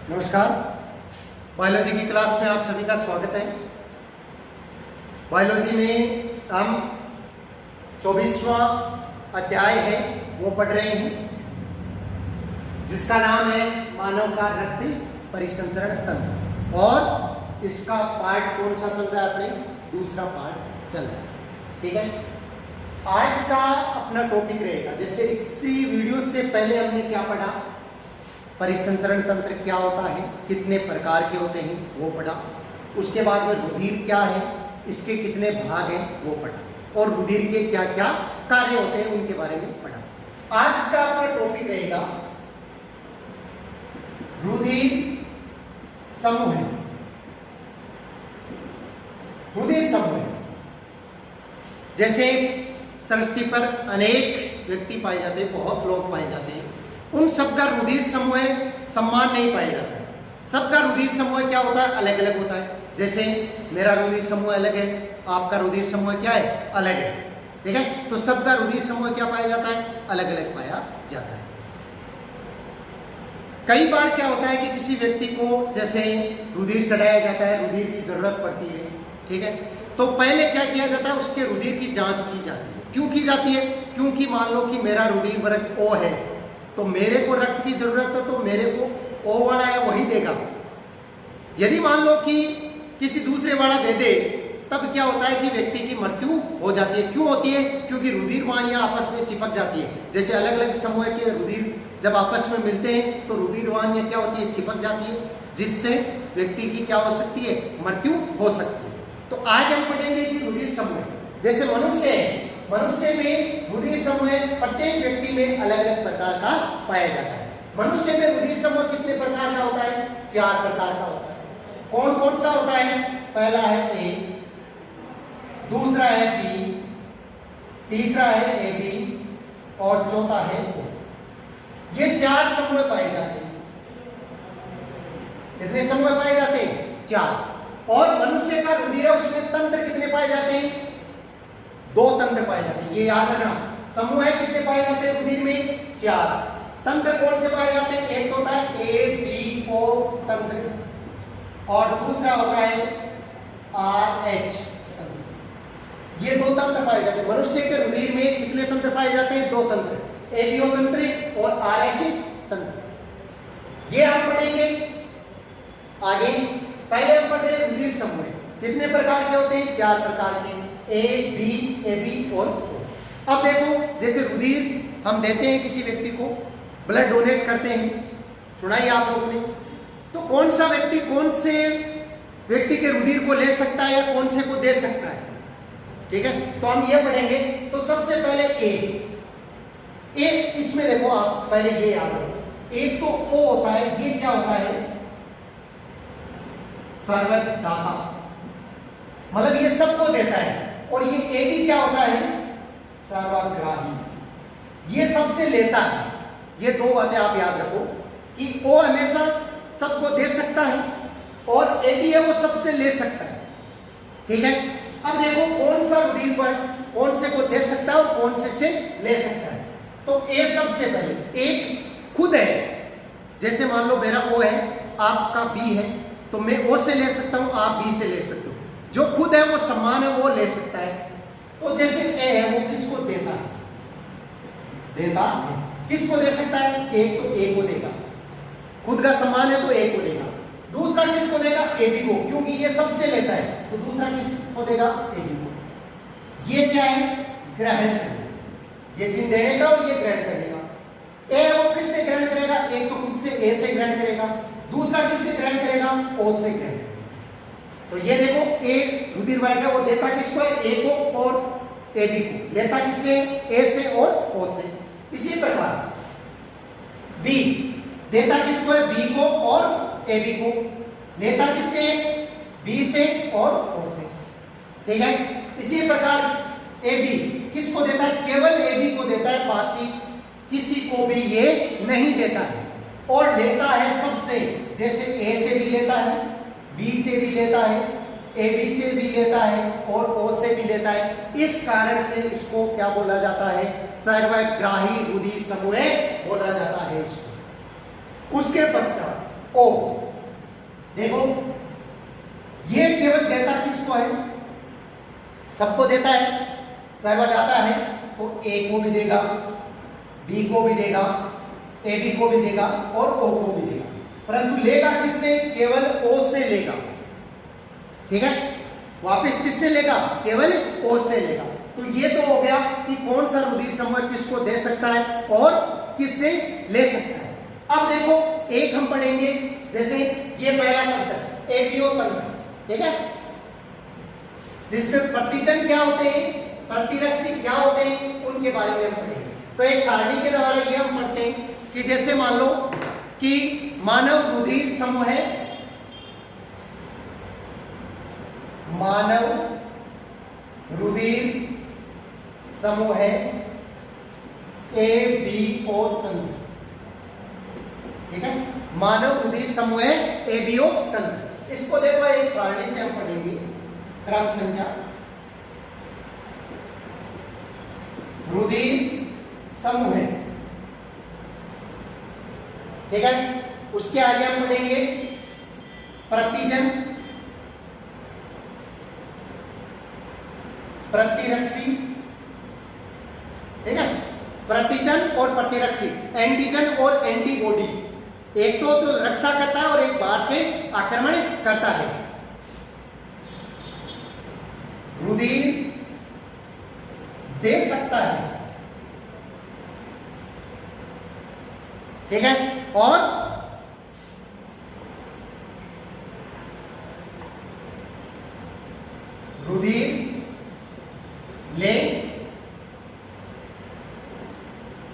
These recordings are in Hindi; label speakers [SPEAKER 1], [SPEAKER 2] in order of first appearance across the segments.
[SPEAKER 1] नमस्कार। बायोलॉजी की क्लास में आप सभी का स्वागत है। बायोलॉजी में हम 24वां अध्याय है वो पढ़ रहे हैं, जिसका नाम है मानव का रक्त परिसंचरण तंत्र। और इसका पार्ट कौन सा चल रहा है? अपने दूसरा पार्ट चल रहा है। ठीक है, आज का अपना टॉपिक रहेगा, जैसे इसी वीडियो से पहले हमने क्या पढ़ा, परिसंचरण तंत्र क्या होता है, कितने प्रकार के होते हैं वो पढ़ा। उसके बाद में रुधिर क्या है, इसके कितने भाग हैं वो पढ़ा, और रुधिर के क्या क्या कार्य होते हैं उनके बारे में पढ़ा। आज का अपना टॉपिक रहेगा रुधिर समूह। रुधिर समूह जैसे सृष्टि पर अनेक व्यक्ति पाए जाते हैं, बहुत लोग पाए जाते हैं, उन सबका रुधिर समूह समान नहीं पाया जाता है। सबका रुधिर समूह क्या होता है? अलग अलग होता है। जैसे मेरा रुधिर समूह अलग है, आपका रुधिर समूह क्या है? अलग है। ठीक है, तो सबका रुधिर समूह क्या पाया जाता है? अलग अलग पाया जाता है। कई बार क्या होता है कि किसी व्यक्ति को जैसे रुधिर चढ़ाया जाता है, रुधिर की जरूरत पड़ती है। ठीक है, तो पहले क्या किया जाता है? उसके रुधिर की जांच की जाती है। क्यों की जाती है? क्योंकि मान लो कि मेरा रुधिर वर्ग ओ है, तो मेरे को रक्त की जरूरत है, तो मेरे को ओ वाला है वही देगा। यदि मान लो कि किसी दूसरे वाला दे दे, तब क्या होता है कि व्यक्ति की मृत्यु हो जाती है। क्यों होती है? क्योंकि रुधिर वाहिनियां आपस में चिपक जाती है। जैसे अलग अलग समूह के रुधिर जब आपस में मिलते हैं तो रुधिर वाहिनियां क्या होती है? चिपक जाती है, जिससे व्यक्ति की क्या हो सकती है? मृत्यु हो सकती है। तो आज हम पढ़ेंगे कि रुधिर समूह जैसे मनुष्य है, मनुष्य में रुधिर समूह प्रत्येक व्यक्ति में अलग अलग प्रकार का पाया जाता है। मनुष्य में रुधिर समूह कितने प्रकार का होता है? 4 प्रकार का होता है। कौन कौन सा होता है? पहला है ए, दूसरा है बी, तीसरा है ए बी, और चौथा है ओ। ये 4 समूह पाए जाते हैं। कितने समूह पाए जाते हैं? 4। और मनुष्य का रुधिर है, उसमें तंत्र कितने पाए जाते हैं? 2 तंत्र पाए जाते हैं। ये याद रखना, समूह कितने पाए जाते हैं रुधिर में? 4। तंत्र कौन से पाए जाते हैं? एक होता है ए बी ओ तंत्र, और दूसरा होता है आर एच तंत्र। ये 2 तंत्र पाए जाते हैं। मनुष्य के रुधिर में कितने तंत्र पाए जाते हैं? 2 तंत्र, ए बी ओ तंत्र और आर एच तंत्र। ये हम पढ़ेंगे आगे। पहले हम पढ़ रहे हैं रुधिर समूह कितने प्रकार के होते हैं? 4 प्रकार के, ए बी और ओ। अब देखो, जैसे रुधिर हम देते हैं किसी व्यक्ति को, ब्लड डोनेट करते हैं, सुना ही आप लोगों ने, तो कौन सा व्यक्ति कौन से व्यक्ति के रुधिर को ले सकता है या कौन से को दे सकता है? ठीक है, तो हम ये पढ़ेंगे। तो सबसे पहले ए, इसमें देखो आप पहले ये याद रखो, एक तो ओ होता है, ये क्या होता है? सर्वदाता, मतलब ये सबको देता है। और ये ए बी क्या होता है? सर्वग्राही, ये सबसे लेता है। ये 2 बातें आप याद रखो कि ओ हमेशा सबको दे सकता है और ए बी है वो सबसे ले सकता है। ठीक है, अब देखो कौन सा रुधिर पर कौन से को दे सकता है और कौन से ले सकता है। तो ए सबसे पहले, एक खुद है, जैसे मान लो मेरा ओ है, आपका बी है, तो मैं ओ से ले सकता हूं, आप बी से ले सकते हो। जो खुद है वो समान है, वो ले सकता है। तो जैसे ए है वो किसको देता है? देता है। किसको दे सकता है? एक तो ए को देगा, खुद का समान है तो ए को देगा। दूसरा किसको देगा? ए बी को, क्योंकि ये सबसे लेता है, तो दूसरा किसको देगा? ए बी को। ये क्या है? ग्रहण करना, ये चिन्ह देने का और ये ग्रहण करने का। ए वो किससे ग्रहण करेगा? एक तो खुद से ए से ग्रहण करेगा, दूसरा किससे ग्रहण करेगा? ओ से ग्रहण करेगा। तो ये देखो, ए रुधिर वाहिका है, वो देता किसको है? ए को और ए बी को। लेता किससे? ए से और ओ से। इसी प्रकार बी देता किसको है? बी को और ए बी को। लेता किससे? बी से और ओ से। ठीक है, इसी प्रकार ए बी किसको देता है? केवल ए बी को देता है, बाकी किसी को भी ये नहीं देता है। और लेता है सबसे, जैसे ए से भी लेता है, बी से भी लेता है, ए बी से भी लेता है और ओ से भी लेता है। इस कारण से इसको क्या बोला जाता है? सर्वग्राही रुधिर समूह बोला जाता है इसको। उसके पश्चात ओ। देखो ये केवल देता किसको है? सबको देता है, सर्वदाता है, तो ए को भी देगा, बी को भी देगा, ए बी को भी देगा और ओ को भी देगा, परंतु लेगा किससे? केवल ओ से लेगा। ठीक है, वापस किससे लेगा? केवल ओ से लेगा। तो ये तो हो गया कि कौन सा रुधिर समूह किसको दे सकता है और किससे ले सकता है। अब देखो एक हम पढ़ेंगे, जैसे ये पहला तंत्र एबीओ तंत्र, ठीक है, जिसमें प्रतिजन क्या होते हैं, प्रतिरक्षी क्या होते हैं, उनके बारे में हम पढ़ेंगे। तो एक सारणी के द्वारा ये हम पढ़ते हैं कि जैसे मान लो कि मानव रुधिर समूह है, मानव रुधिर समूह है एबीओ तंत्र, ठीक है, मानव रुधिर समूह है एबीओ तंत्र। इसको देखो एक सारणी से हम पढ़ेंगे, क्रम संख्या रुधिर समूह है, ठीक है, उसके आगे हम पढ़ेंगे प्रतिजन, प्रतिरक्षी, ठीक है, प्रतिजन और प्रतिरक्षी, एंटीजन और एंटीबॉडी, एक तो रक्षा करता है और एक बाहर से आक्रमण करता है। रुधिर दे सकता है, ठीक है, और रुधिर ले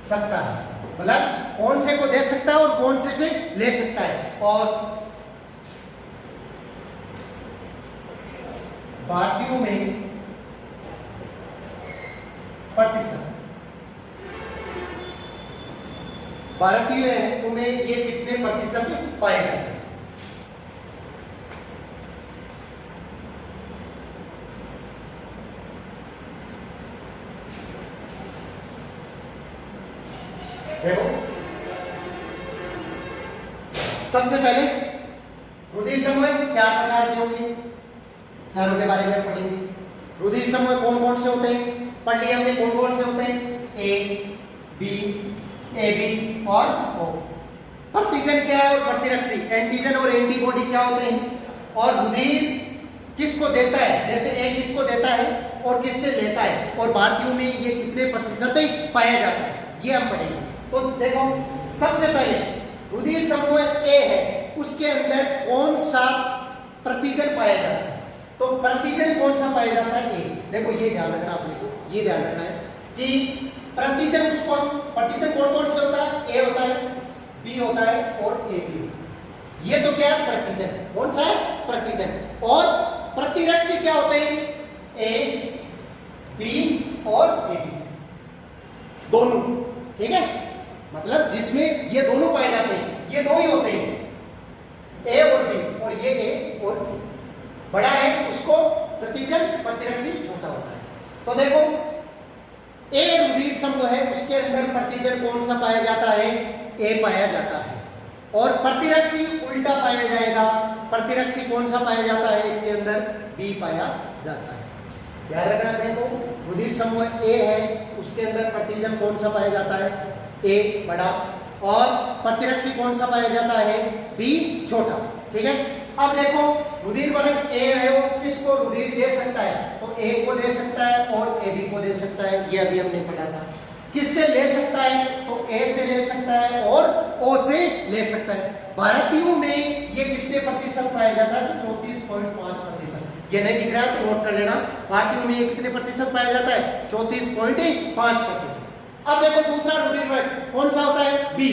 [SPEAKER 1] सकता है, मतलब कौन से को दे सकता है और कौन से ले सकता है। और भारतीयों में प्रतिशत, भारतीयों में ये कितने प्रतिशत पाए जाते हैं? देखो सबसे पहले रुधिर समूह 4 प्रकार के होंगे, चारों के बारे में पढ़ेंगे। रुधिर समूह कौन कौन से होते हैं? पढ़ लिया हमने कौन कौन से होते हैं, ए बी, ए बी और ओ। प्रतिजन क्या है और प्रतिरक्षी, एंटीजन और एंटीबॉडी क्या होते हैं, और रुधिर किसको देता है, जैसे ए किसको देता है और किससे लेता है, और भारतीयों में ये कितने प्रतिशत पाया जाता है, ये हम पढ़ेंगे। तो देखो सबसे पहले रुधिर समूह ए है, उसके अंदर कौन सा प्रतिजन पाया जाता है, तो प्रतिजन कौन सा पाया जाता है, ए। देखो ये ध्यान रखना आपने को, ये ध्यान रखना है कि प्रतिजन उसको, प्रतिजन कौन कौन से होता है, ए होता है, बी होता है और ए बी। ये तो क्या है प्रतिजन, कौन सा है प्रतिजन। और प्रतिरक्षी क्या होते हैं, ए बी और ए बी दोनों, ठीक है, मतलब जिसमें ये दोनों पाए जाते हैं, ये दो ही होते हैं, ए और बी, और ये ए और बी। बड़ा है उसको प्रतिजन, प्रतिरक्षी छोटा होता है। तो देखो ए रुधिर समूह है, उसके अंदर प्रतिजन कौन सा पाया जाता है, ए पाया जाता है, और प्रतिरक्षी उल्टा पाया जाएगा, प्रतिरक्षी कौन सा पाया जाता है, इसके अंदर बी पाया जाता है। याद रखना अपने को, रुधिर समूह ए है, उसके अंदर प्रतिजन कौन सा पाया जाता है, ए बड़ा, और प्रतिरक्षी कौन सा पाया जाता है, बी छोटा, ठीक है। अब देखो रुधिर वर्ग ए है, वो किसको रुधिर दे सकता है, तो ए को दे सकता है और ए बी को दे सकता है, ये अभी हमने पढ़ा था। किससे ले सकता है, तो ए से ले सकता है और ओ से ले सकता है। भारतीयों में ये कितने प्रतिशत पाया जाता है, तो 34.5%। ये नहीं दिख रहा है तो नोट कर लेना, भारतीयों में ये कितने प्रतिशत पाया जाता है, 34.5%। अब देखो दूसरा रुधिर वर्ग कौन सा होता है, बी।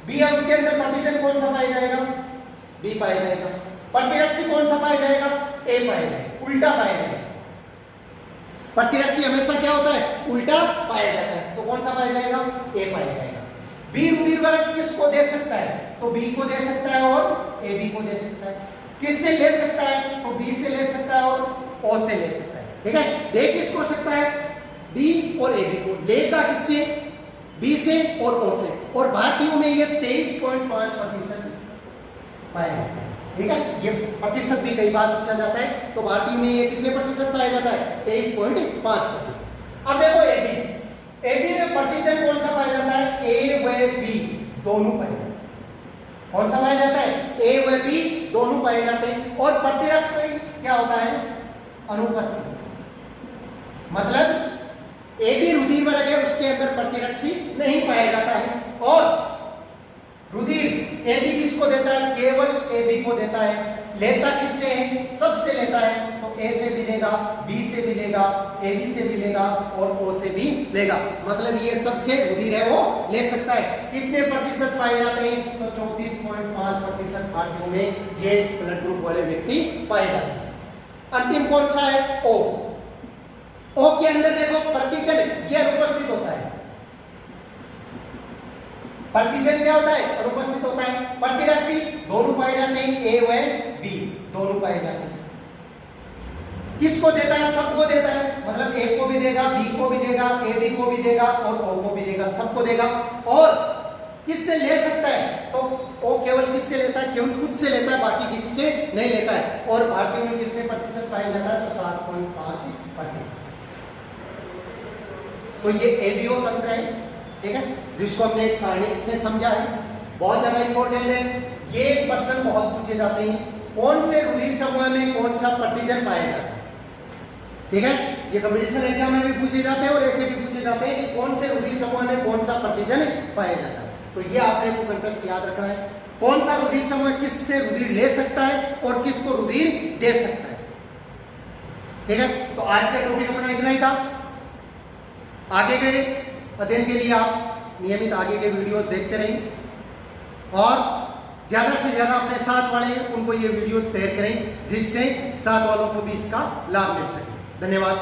[SPEAKER 1] बी है, उसके अंदर प्रतिजन कौन सा पाया जाएगा, बी पाया जाएगा। प्रतिरक्षी कौन सा पाया जाएगा, ए पाया जाएगा, उल्टा पाया जाएगा। प्रतिरक्षी हमेशा क्या होता है, उल्टा पाया जाता है, तो कौन सा पाया जाएगा, ए पाया जाएगा। बी रुधिर वर्ग किसको दे सकता है, तो बी को दे सकता है और ए बी को दे सकता है। किससे ले सकता है, तो बी से ले सकता है और ओ से ले सकता है, ठीक है। दे किसको सकता है, बी और ए बी को, लेगा किससे, बी से और ओ से। और भारतीयों में ये 23.5% पाया जाता है। ठीक है, ये प्रतिशत भी कई बार पूछा जाता है। तो भारतीय में ये कितने प्रतिशत पाया जाता है? 23.5%। अब देखो एबी, एबी में प्रतिजन कौन सा पाया जाता है? ए व बी दोनों पाए जाते हैं। कौन सा पाया जाता है? ए व बी दोनों पाए जाते हैं। और प्रतिरक्षी क्या होता है? अनुपस्थित। मतलब एबी रुधिर वर्ग है, उसके अंदर प्रतिरक्षी नहीं पाया जाता है। और रुधिर एबी किसको देता है? केवल एबी को देता है। लेता किससे है? सबसे लेता है। तो ए से भी लेगा, बी से भी लेगा, एबी से भी लेगा और ओ से भी लेगा। मतलब ये सबसे रुधिर है वो ले सकता है। कितने प्रतिशत पाए जाते हैं? तो 34.5% भारतीयों में ये ब्लड ग्रुप वाले व्यक्ति पाए जाते हैं। अंतिम कौन सा है? ओ। ओ के अंदर देखो प्रतिजन ये अनुपस्थित होता है। प्रतिजन क्या होता है? अनुपस्थित होता है। प्रतिरक्षी दोनों पाए जाते हैं, ए व बी दोनों पाए जाते हैं। किसको देता है? सबको देता है। मतलब ए को भी देगा, बी को भी देगा, ए बी को भी देगा और ओ को भी देगा, सबको देगा। और किससे ले सकता है? तो ओ केवल किससे लेता है? केवल खुद से लेता है, बाकी किसी से नहीं लेता है। और भारतीयों में कितने प्रतिशत पाया जाता है? तो 7.5%। तो ये एबीओ तंत्र है, ठीक है, जिसको हमने एक सारणी से समझा है। बहुत ज्यादा इंपॉर्टेंट है ये। प्रश्न बहुत पूछे जाते हैं, कौन से रुधिर समूह में कौन सा प्रतिजन पाया जाता है। ठीक है, ये कॉम्पिटिशन एग्जाम में भी पूछे जाते हैं और ऐसे भी पूछे जाते हैं कि कौन से रुधिर समूह में कौन सा प्रतिजन पाया जाता है। तो ये आपने को कंटेस्ट याद रखना है, कौन सा रुधिर समूह किससे रुधिर ले सकता है और किसको रुधिर दे सकता है। ठीक है, तो आज का टॉपिक अपना इतना ही था। आगे के अध्ययन के लिए आप नियमित आगे के वीडियोस देखते रहें और ज्यादा से ज्यादा अपने साथ वाले उनको ये वीडियो शेयर करें, जिससे साथ वालों को भी इसका लाभ मिल सके। धन्यवाद।